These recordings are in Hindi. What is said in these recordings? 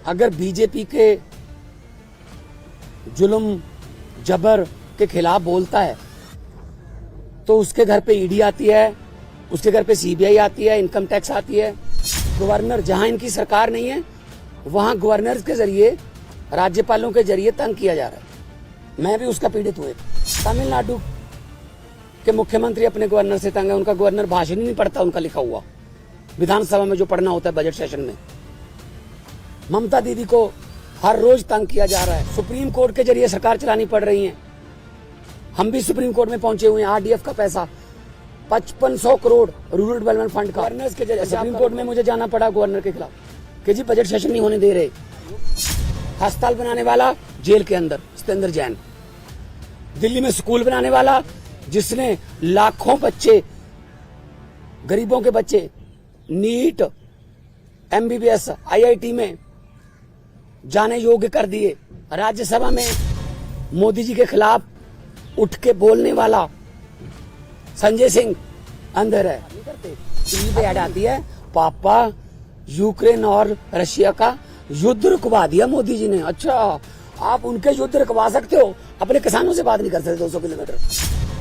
अगर बीजेपी के जुल्म जबर के खिलाफ बोलता है तो उसके घर पे ईडी आती है, उसके घर पे सीबीआई आती है, इनकम टैक्स आती है। गवर्नर, जहां इनकी सरकार नहीं है वहां गवर्नर के जरिए, राज्यपालों के जरिए तंग किया जा रहा है। मैं भी उसका पीड़ित हुए। तमिलनाडु के मुख्यमंत्री अपने गवर्नर से तंग है। उनका गवर्नर भाषण ही नहीं पढ़ता, उनका लिखा हुआ विधानसभा में जो पढ़ना होता है बजट सेशन में। ममता दीदी को हर रोज तंग किया जा रहा है। सुप्रीम कोर्ट के जरिए सरकार चलानी पड़ रही है। हम भी सुप्रीम कोर्ट में पहुंचे हुए हैं। आरडीएफ का पैसा 5500 करोड़ रूरल डेवलपमेंट फंड का गवर्नर के जरिए सुप्रीम कोर्ट में मुझे जाना पड़ा गवर्नर के खिलाफ कि जी बजट सेशन नहीं होने दे रहे। अस्पताल बनाने वाला जेल के अंदर सत्येंद्र जैन, दिल्ली में स्कूल बनाने वाला जिसने लाखों बच्चे, गरीबों के बच्चे नीट, एमबीबीएस, आईआईटी में जाने योग्य कर दिए। राज्यसभा में मोदी जी के खिलाफ उठ के बोलने वाला संजय सिंह अंदर है। टीवी पे ऐड आती है, पापा यूक्रेन और रशिया का युद्ध रुकवा दिया मोदी जी ने। अच्छा, आप उनके युद्ध रुकवा सकते हो, अपने किसानों से बात नहीं कर सकते 200 किलोमीटर।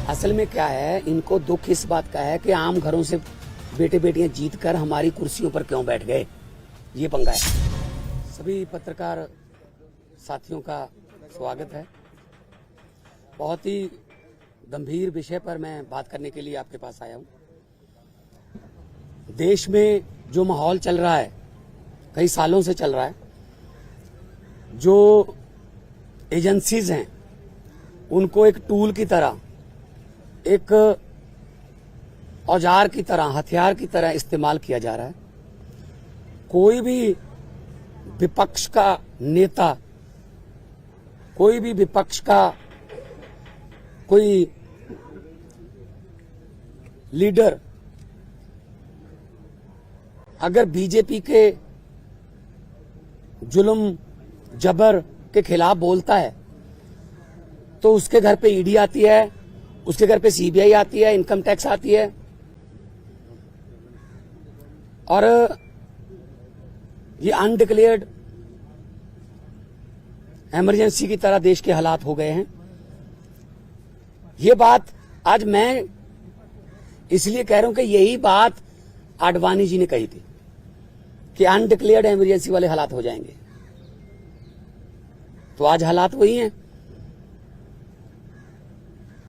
असल में क्या है, इनको दुख इस बात का है कि आम घरों से बेटे बेटियां जीत कर हमारी कुर्सियों पर क्यों बैठ गए, ये पंगा है। सभी पत्रकार साथियों का स्वागत है। बहुत ही गंभीर विषय पर मैं बात करने के लिए आपके पास आया हूं। देश में जो माहौल चल रहा है, कई सालों से चल रहा है, जो एजेंसीज हैं उनको एक टूल की तरह, एक औजार की तरह, हथियार की तरह इस्तेमाल किया जा रहा है। कोई भी विपक्ष का नेता, कोई भी विपक्ष का कोई लीडर अगर बीजेपी के जुल्म जबर के खिलाफ बोलता है तो उसके घर पे ईडी आती है, उसके घर पे सीबीआई आती है, इनकम टैक्स आती है। और ये अनडिक्लेयर्ड इमरजेंसी की तरह देश के हालात हो गए हैं। ये बात आज मैं इसलिए कह रहा हूं कि यही बात आडवाणी जी ने कही थी कि अनडिक्लेयर्ड इमरजेंसी वाले हालात हो जाएंगे। तो आज हालात वही हैं।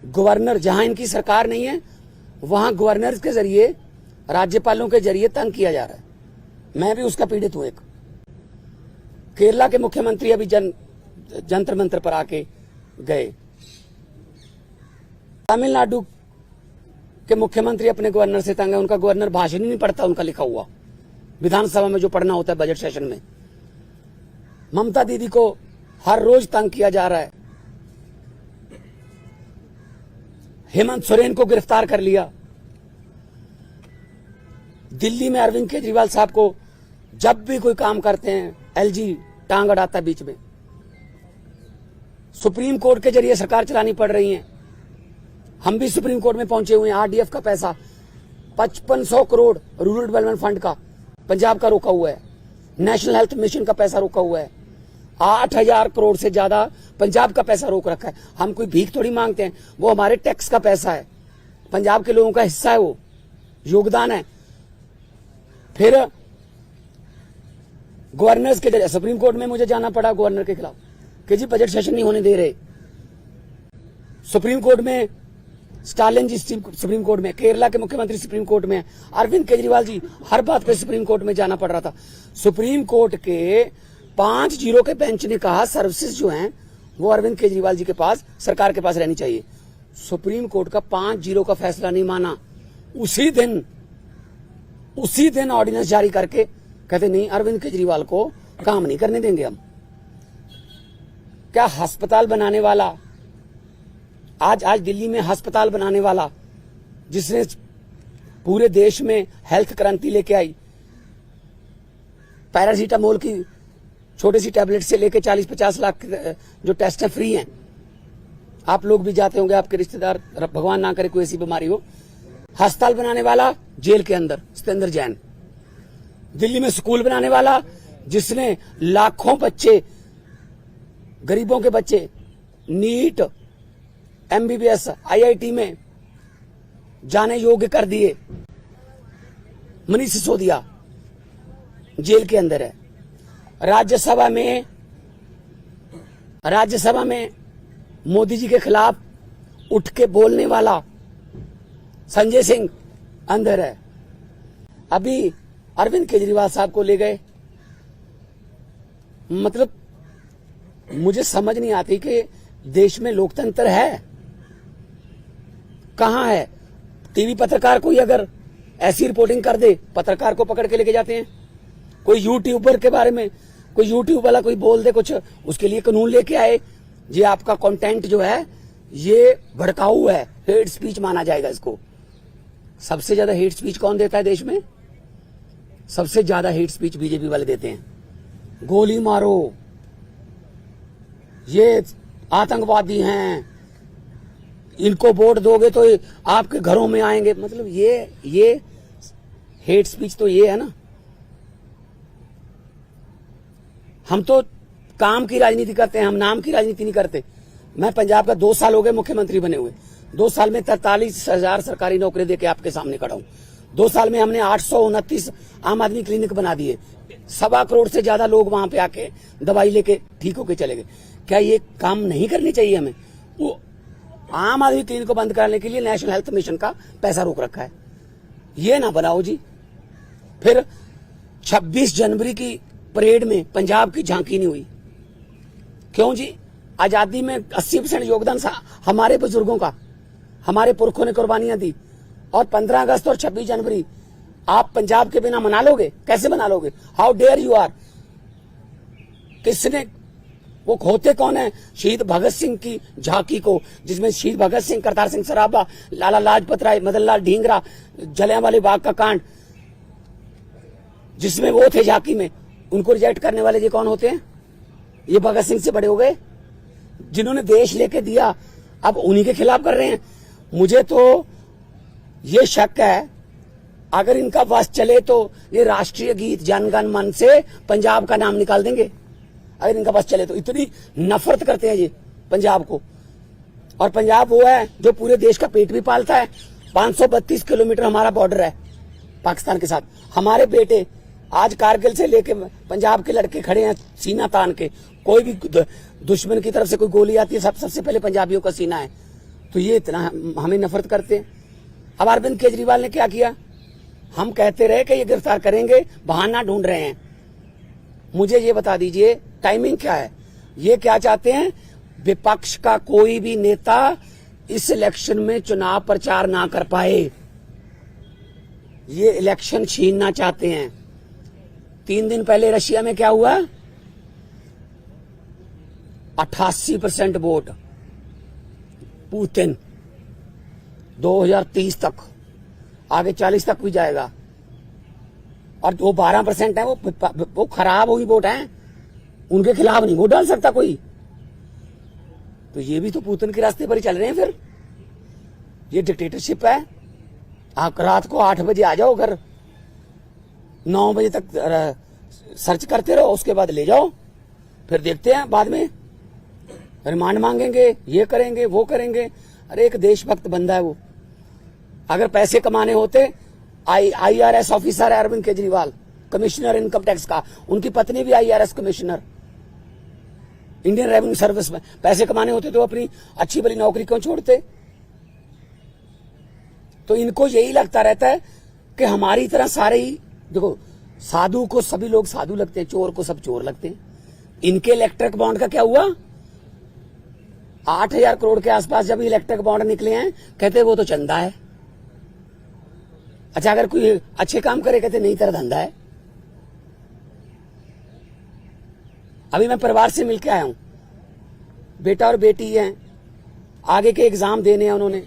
गवर्नर, जहां इनकी सरकार नहीं है वहां गवर्नर के जरिए, राज्यपालों के जरिए तंग किया जा रहा है। मैं भी उसका पीड़ित हूं। एक केरला के मुख्यमंत्री अभी जंतर मंतर पर आके गए। तमिलनाडु के मुख्यमंत्री अपने गवर्नर से तंग है। उनका गवर्नर भाषण ही नहीं पढ़ता, उनका लिखा हुआ विधानसभा में जो पढ़ना होता है बजट सेशन में। ममता दीदी को हर रोज तंग किया जा रहा है। हेमंत सोरेन को गिरफ्तार कर लिया। दिल्ली में अरविंद केजरीवाल साहब को जब भी कोई काम करते हैं एलजी टांग अड़ाता है बीच में। सुप्रीम कोर्ट के जरिए सरकार चलानी पड़ रही है। हम भी सुप्रीम कोर्ट में पहुंचे हुए हैं। आरडीएफ का पैसा 5500 करोड़ रूरल डेवलपमेंट फंड का पंजाब का रोका हुआ है। नेशनल हेल्थ मिशन का पैसा रोका हुआ है। 8000 करोड़ से ज्यादा पंजाब का पैसा रोक रखा है। हम कोई भीख थोड़ी मांगते हैं, वो हमारे टैक्स का पैसा है, पंजाब के लोगों का हिस्सा है, वो योगदान है। फिर गवर्नर्स के जरिए सुप्रीम कोर्ट में मुझे जाना पड़ा गवर्नर के खिलाफ कि जी बजट सेशन नहीं होने दे रहे। सुप्रीम कोर्ट में स्टालिन जी सुप्रीम कोर्ट में, केरला के मुख्यमंत्री सुप्रीम कोर्ट में, अरविंद केजरीवाल जी, हर बात पे सुप्रीम कोर्ट में जाना पड़ रहा था। सुप्रीम कोर्ट के 5-0 के बेंच ने कहा सर्विसेज जो हैं वो अरविंद केजरीवाल जी के पास, सरकार के पास रहनी चाहिए। सुप्रीम कोर्ट का 5-0 का फैसला नहीं माना। उसी दिन ऑर्डिनेंस जारी करके कहते नहीं, अरविंद केजरीवाल को काम नहीं करने देंगे हम। क्या अस्पताल बनाने वाला, आज दिल्ली में अस्पताल बनाने वाला जिसने पूरे देश में हेल्थ क्रांति लेके आई, पैरासीटामोल की छोटी सी टैबलेट से लेके 40-50 लाख जो टेस्ट है फ्री हैं। आप लोग भी जाते होंगे, आपके रिश्तेदार, भगवान ना करे कोई ऐसी बीमारी हो। अस्पताल बनाने वाला जेल के अंदर सत्येंद्र जैन, दिल्ली में स्कूल बनाने वाला जिसने लाखों बच्चे, गरीबों के बच्चे नीट, एमबीबीएस, आईआईटी में जाने योग्य कर दिए। मनीष सिसोदिया जेल के अंदर है। राज्यसभा में मोदी जी के खिलाफ उठ के बोलने वाला संजय सिंह अंदर है। अभी अरविंद केजरीवाल साहब को ले गए। मतलब मुझे समझ नहीं आती कि देश में लोकतंत्र है कहां है। टीवी पत्रकार कोई अगर ऐसी रिपोर्टिंग कर दे, पत्रकार को पकड़ के लेके जाते हैं। कोई यूट्यूबर के बारे में, कोई यूट्यूब वाला कोई बोल दे कुछ, उसके लिए कानून लेके आए, ये आपका कंटेंट जो है ये भड़काऊ है, हेट स्पीच माना जाएगा इसको। सबसे ज्यादा हेट स्पीच कौन देता है देश में? सबसे ज्यादा हेट स्पीच बीजेपी वाले देते हैं। गोली मारो, ये आतंकवादी हैं, इनको वोट दोगे तो आपके घरों में आएंगे। मतलब ये हेट स्पीच तो ये है ना। हम तो काम की राजनीति करते हैं, हम नाम की राजनीति नहीं करते। मैं पंजाब का 2 साल हो गए मुख्यमंत्री बने हुए। 2 साल में 43,000 सरकारी नौकरी देके आपके सामने खड़ा हूं। 2 साल में हमने 829 आम आदमी क्लिनिक बना दिए। 1.25 करोड़ से ज्यादा लोग वहां पे आके दवाई लेके ठीक होके चले गए। क्या ये काम नहीं करनी चाहिए हमें? वो आम आदमी क्लिनिक को बंद कराने के लिए नेशनल हेल्थ मिशन का पैसा रोक रखा है। ये ना बनाओ जी। फिर 26 जनवरी की परेड में पंजाब की झांकी नहीं हुई। क्यों जी? आजादी में 80% योगदान हमारे बुजुर्गों का, हमारे पुरखों ने कुर्बानियां दी। और 15 अगस्त और 26 जनवरी आप पंजाब के बिना मना लोगे? कैसे मना लोगे? How dare you are. किसने, वो खोते कौन है शहीद भगत सिंह की झांकी को, जिसमें शहीद भगत सिंह, करतार सिंह सराभा, लाला लाजपत राय, मदन लाल ढींगरा, जलियांवाला बाग का कांड, जिसमें वो थे झांकी में, उनको रिजेक्ट करने वाले ये कौन होते हैं? ये भगत सिंह से बड़े हो गए जिन्होंने देश लेके दिया, अब उन्हीं के खिलाफ कर रहे हैं। मुझे तो ये शक है अगर इनका बस चले तो ये राष्ट्रीय गीत जन गण मन से पंजाब का नाम निकाल देंगे। अगर इनका बस चले तो इतनी नफरत करते हैं ये पंजाब को। और पंजाब वो है जो पूरे देश का पेट भी पालता है। 532 किलोमीटर हमारा बॉर्डर है पाकिस्तान के साथ। हमारे बेटे आज कारगिल से लेके पंजाब के लड़के खड़े हैं सीना तान के। कोई भी दुश्मन की तरफ से कोई गोली आती है सबसे पहले पंजाबियों का सीना है। तो ये इतना हमें नफरत करते हैं। अब अरविंद केजरीवाल ने क्या किया? हम कहते रहे कि ये गिरफ्तार करेंगे, बहाना ढूंढ रहे हैं। मुझे ये बता दीजिए टाइमिंग क्या है? ये क्या चाहते हैं? विपक्ष का कोई भी नेता इस इलेक्शन में चुनाव प्रचार ना कर पाए। ये इलेक्शन छीनना चाहते हैं। 3 दिन पहले रशिया में क्या हुआ? 88% वोट पुतिन। 2030 तक, आगे 40 तक भी जाएगा। और वो 12% है, वो खराब हुई वोट है, उनके खिलाफ नहीं वोट डाल सकता कोई। तो ये भी तो पुतिन के रास्ते पर ही चल रहे हैं। फिर ये डिक्टेटरशिप है। आप रात को 8 बजे आ जाओ घर, 9 बजे तक सर्च करते रहो, उसके बाद ले जाओ, फिर देखते हैं बाद में रिमांड मांगेंगे, ये करेंगे वो करेंगे। अरे एक देशभक्त बंदा है वो। अगर पैसे कमाने होते, IRS ऑफिसर है Arvind Kejriwal, commissioner income tax का, उनकी पत्नी भी IRS commissioner Indian revenue service में। पैसे कमाने होते तो अपनी अच्छी भली नौकरी क्यों छोड़ते? तो इनको यही लगता रहता है कि हमारी तरह सारे ही, देखो साधु को सभी लोग साधु लगते हैं, चोर को सब चोर लगते हैं। इनके इलेक्ट्रिक बॉन्ड का क्या हुआ? 8,000 करोड़ के आसपास जब इलेक्ट्रिक बॉन्ड निकले हैं, कहते वो तो चंदा है। अच्छा, अगर कोई अच्छे काम करे कहते नहीं तेरा धंधा है। अभी मैं परिवार से मिलके आया हूं, बेटा और बेटी हैं, आगे के एग्जाम देने हैं उन्होंने,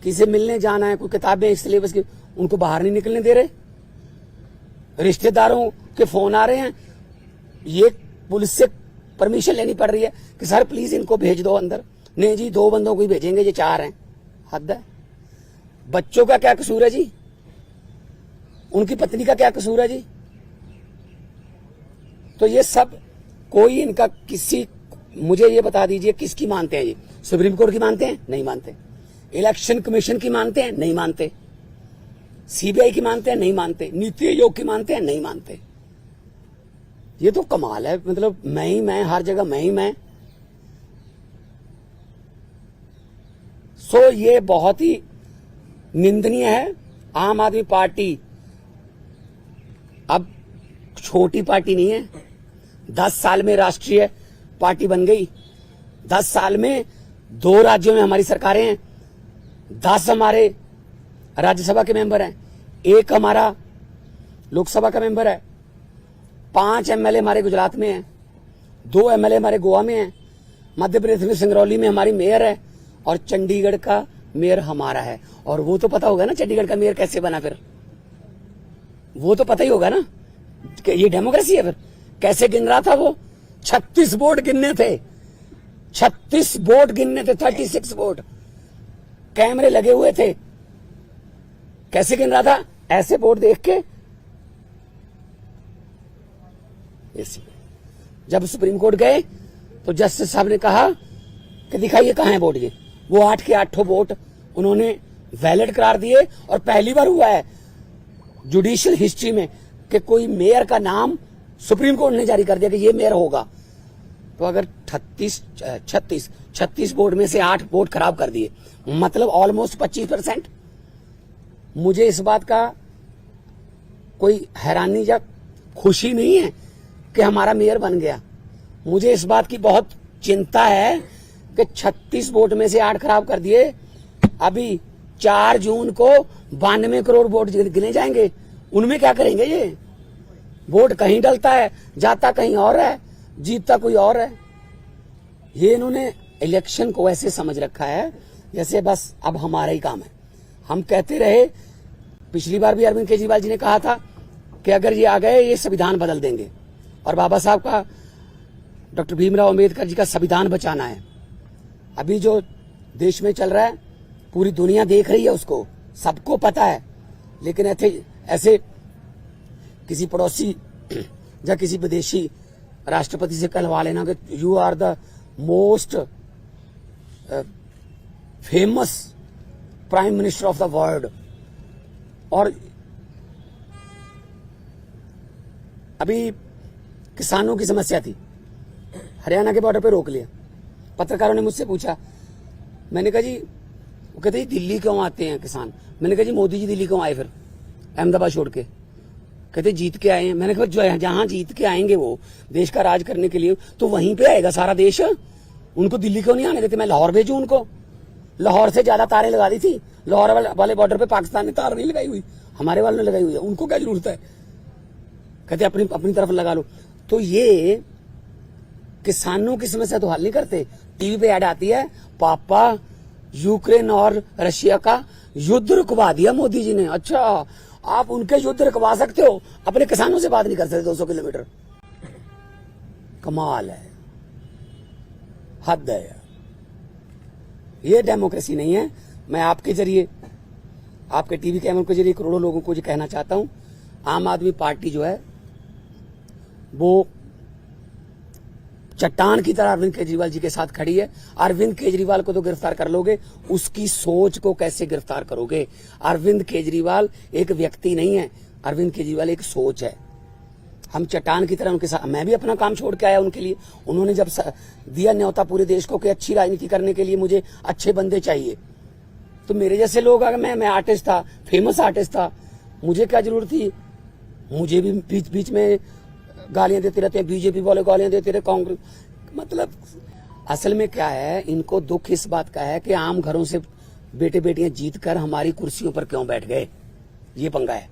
किसी मिलने जाना है, कोई किताबें सिलेबस की, उनको बाहर नहीं निकलने दे रहे। रिश्तेदारों के फोन आ रहे हैं, ये पुलिस से परमिशन लेनी पड़ रही है कि सर प्लीज इनको भेज दो अंदर। नहीं जी, 2 बंदों को ही भेजेंगे, ये 4 हैं। हद है। बच्चों का क्या कसूर है जी? उनकी पत्नी का क्या कसूर है जी? तो ये सब कोई इनका किसी, मुझे ये बता दीजिए किसकी मानते हैं ये? सुप्रीम कोर्ट की मानते हैं? नहीं मानते। इलेक्शन कमीशन की मानते हैं? नहीं मानते। सीबीआई की मानते हैं? नहीं मानते। नीति आयोग की मानते हैं? नहीं मानते। ये तो कमाल है, मतलब मैं ही मैं, हर जगह मैं ही मैं। सो ये बहुत ही निंदनीय है। आम आदमी पार्टी अब छोटी पार्टी नहीं है, 10 साल में राष्ट्रीय पार्टी बन गई। 10 साल में 2 राज्यों में हमारी सरकारें हैं, 10 हमारे राज्यसभा के मेंबर हैं, 1 हमारा लोकसभा का मेंबर है, 5 एमएलए हमारे गुजरात में हैं, 2 एमएलए हमारे गोवा में हैं, मध्य प्रदेश में सिंगरौली में हमारी मेयर है और चंडीगढ़ का मेयर हमारा है। और वो तो पता होगा ना चंडीगढ़ का मेयर कैसे बना, फिर वो तो पता ही होगा ना कि ये डेमोक्रेसी है। फिर कैसे गिन रहा था वो? 36 वोट गिनने थे, 36 वोट गिनने थे, 36 वोट, कैमरे लगे हुए थे। कैसे गिन रहा था? ऐसे वोट देख के। जब सुप्रीम कोर्ट गए तो जस्टिस साहब ने कहा कि दिखाइए कहां है वोट। ये वो 8 के 8 वोट उन्होंने वैलिड करार दिए। और पहली बार हुआ है जुडिशियल हिस्ट्री में कि कोई मेयर का नाम सुप्रीम कोर्ट ने जारी कर दिया कि ये मेयर होगा। तो अगर 36 वोट में से 8 वोट खराब कर दिए, मतलब ऑलमोस्ट 25%। मुझे इस बात का कोई हैरानी या खुशी नहीं है कि हमारा मेयर बन गया। मुझे इस बात की बहुत चिंता है कि 36 वोट में से 8 खराब कर दिए। अभी 4 जून को 92 करोड़ वोट गिने जाएंगे। उनमें क्या करेंगे? ये वोट कहीं डलता है, जाता कहीं और है, जीतता कोई और है। ये इन्होंने इलेक्शन को ऐसे समझ रखा है जैसे बस अब हमारा ही काम है। हम कहते रहे, पिछली बार भी अरविंद केजरीवाल जी ने कहा था कि अगर ये आ गए ये संविधान बदल देंगे। और बाबा साहब का, डॉक्टर भीमराव अंबेडकर जी का संविधान बचाना है। अभी जो देश में चल रहा है पूरी दुनिया देख रही है, उसको सबको पता है। लेकिन ऐसे किसी पड़ोसी या किसी विदेशी राष्ट्रपति से कहलवा लेना कि you are the most famous prime minister of the world. और अभी किसानों की समस्या थी, हरियाणा के बॉर्डर पे रोक लिया। पत्रकारों ने मुझसे पूछा, मैंने कहा जी, वो कहते हैं दिल्ली क्यों आते हैं किसान? मैंने कहा जी मोदी जी दिल्ली क्यों आए फिर अहमदाबाद छोड़ के? कहते जीत के आए हैं। मैंने कहा जो जहां जीत के आएंगे वो देश का राज करने के लिए, तो वहीं पे आएगा सारा देश। उनको दिल्ली क्यों नहीं आने देते? मैं लाहौर भेजूं उनको? लाहौर से ज्यादा तारें लगा दी थी। लाहौर वाले बॉर्डर पे पाकिस्तान ने तार नहीं लगाई हुई, हमारे वालों ने लगाई हुई है। उनको क्या जरूरत है? कहते अपनी तरफ लगा लो। तो ये किसानों की समस्या तो हल नहीं करते। टीवी पे ऐड आती है, पापा यूक्रेन और रशिया का युद्ध रुकवा दिया मोदी जी ने। अच्छा, आप उनके युद्ध रुकवा सकते हो, अपने किसानों से बात नहीं कर सकते 200 किलोमीटर? कमाल है, हद है। ये डेमोक्रेसी नहीं है। मैं आपके जरिए, आपके टीवी कैमरों के जरिए करोड़ों लोगों को ये कहना चाहता हूं, आम आदमी पार्टी जो है वो चट्टान की तरह अरविंद केजरीवाल जी के साथ खड़ी है। अरविंद केजरीवाल को तो गिरफ्तार कर लोगे, उसकी सोच को कैसे गिरफ्तार करोगे? अरविंद केजरीवाल एक व्यक्ति नहीं है, अरविंद केजरीवाल एक सोच है। हम चट्टान की तरह उनके साथ, मैं भी अपना काम छोड़ के आया उनके लिए। उन्होंने जब दिया न्योता पूरे देश को कि अच्छी राजनीति करने के लिए मुझे अच्छे बंदे चाहिए, तो मेरे जैसे लोग, अगर मैं आर्टिस्ट था, फेमस आर्टिस्ट था, मुझे क्या जरूरत थी? मुझे भी बीच बीच में गालियां देते रहते हैं, बीजेपी वाले गालियां देते रहे, कांग्रेस। मतलब असल में क्या है, इनको दुख इस बात का है कि आम घरों से बेटे बेटियां जीत कर हमारी कुर्सियों पर क्यों बैठ गए। ये पंगा है।